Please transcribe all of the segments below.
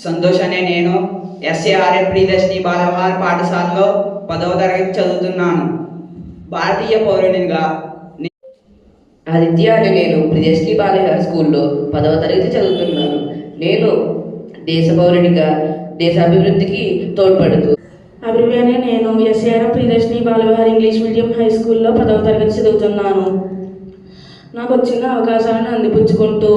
సంతోష్ అనే నేను ఎస్ఏఆర్ఎం ప్రియదర్శిని బాలవిహార్ పాఠశాలలో 10వ తరగతి చదువుతున్నాను. భారతీయ పౌరునిగా ఆదిత్య అని నేను ప్రియదర్శిని బాలవిహార్ స్కూల్లో 10వ తరగతి చదువుతున్నాను. నేను దేశ పౌరునిగా దేశాభివృద్ధికి తోడ్పడుతూ. అభివృద్ధి అనే నేను SARM Priyadarshini Balavihar English medium high స్కూల్లో 10వ తరగతి చదువుతున్నాను. నాకు వచ్చిన అవకాశాలను అందిపుచ్చుకుంటూ.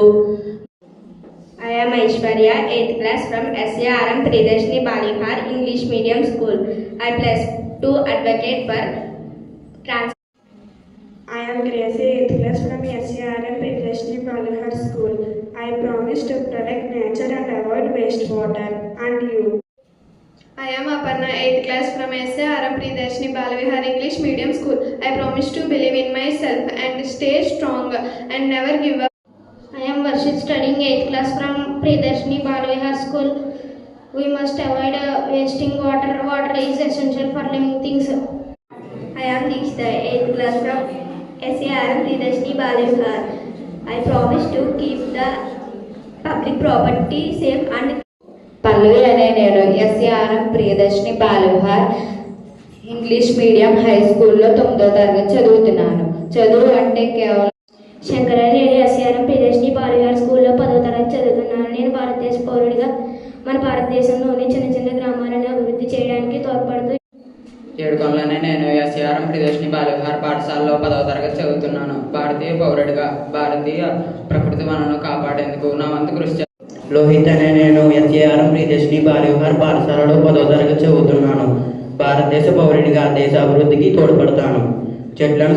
I am Aishwarya, 8th class from SARM Priyadarshini Balihar English Medium School. I pledge to advocate for trans. I am Gracie, 8th class from SARM Priyadarshini Balihar School. I promise to protect nature and avoid wastewater. And you? I am Aparna, 8th class from SARM Priyadarshini Balihar English Medium School. I promise to believe in myself and stay strong and never give up. I am Varshit, studying 8th class from Priyadarshini Balihar School. We must avoid wasting water. Water is essential for living things. I am Deekshita, 8th class from SARM Priyadarshini Balihar. I promise to keep the public property safe and. Pallavi అనే నేను SARM Priyadarshini Balavihar English medium high స్కూల్లో 9వ తరగతి చదువుతున్నాను. చదువు అంటే కేవలం. Shankaracharya, SRM Priyadarshini Bal Vihar స్కూల్లో 10వ తరగతి చదువుతున్నాను. నేను భారతదేశ పౌరుడిగా మన భారతదేశంలోని చిన్న చిన్న గ్రామాలను అభివృద్ధి చేయడానికి తోడ్పడుతూ. ఏడుకొండలనే నేను ఎస్ఏఆర్ఎం ప్రియదర్శిని బాలవిహార్ పాఠశాలలో 10వ తరగతి చదువుతున్నాను. భారతీయ పౌరుడిగా భారతీయ ప్రకృతి వనరులను కాపాడేందుకు నా వంతు కృషి. లోహిత్ అనే నేను ఎస్ఏఆర్ఎం ప్రియదర్శిని బాలవిహార్ పాఠశాలలో 10వ తరగతి చదువుతున్నాను. భారతదేశ పౌరుడిగా దేశ అభివృద్ధికి తోడ్పడతాను. చెట్లను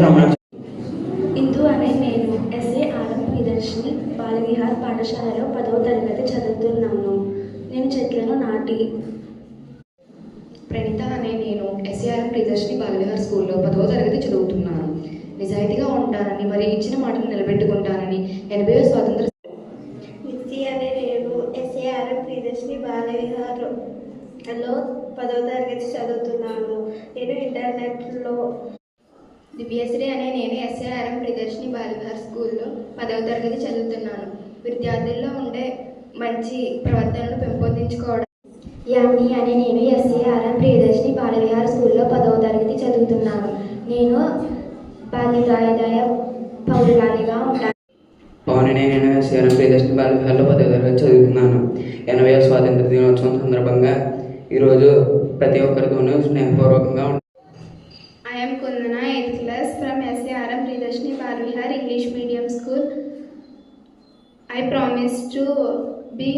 ఇందు అనే నేను ఎస్ఏఆర్ఎం ప్రియదర్శిని బాలవిహార్ పాఠశాలలో 10వ తరగతి చదువుతున్నాను. నేను చెట్లను నాటి. ప్రణీత అనే నేను ఎస్ఏఆర్ఎం ప్రియదర్శిని బాలవిహార్ స్కూల్లో 10వ తరగతి చదువుతున్నాను. నిజాయితీగా ఉంటానని మరి ఇచ్చిన మాటను నిలబెట్టుకుంటానని 80వ స్వాతంత్ర. నిత్య అనే నేను ఎస్ఏఆర్ఎం ప్రియదర్శిని బాలవిహార్లో 10వ తరగతి చదువుతున్నాను. నేను ఇంటర్నెట్లో. దివ్యశ్రీ అనే నేను ఎస్ఏఆర్ఎం ప్రియదర్శిని బాలవిహార్ స్కూల్లో 10వ తరగతి చదువుతున్నాను. విద్యార్థుల్లో ఉండే మంచి ప్రవర్తనను పెంపొందించుకోవడం. యామిని అనే నేను ఎస్ఏఆర్ఎం ప్రియదర్శిని బాలవిహార్ స్కూల్లో 10వ తరగతి చదువుతున్నాను. నేను బాధ్యతాయుత పౌరురాలిగా ఉంటాను. పవన్ అనే నేను ఎస్ఏఆర్ఎం ప్రియదర్శిని బాలవిహార్లో 10వ తరగతి చదువుతున్నాను. 80వ స్వాతంత్ర దినోత్సవం సందర్భంగా ఈరోజు ప్రతి ఒక్కరితోనూ స్నేహపూర్వకంగా ఉంటాను. I am Kundana, 8th class from SARM Priyadarshini Balihar English Medium School. I promise to be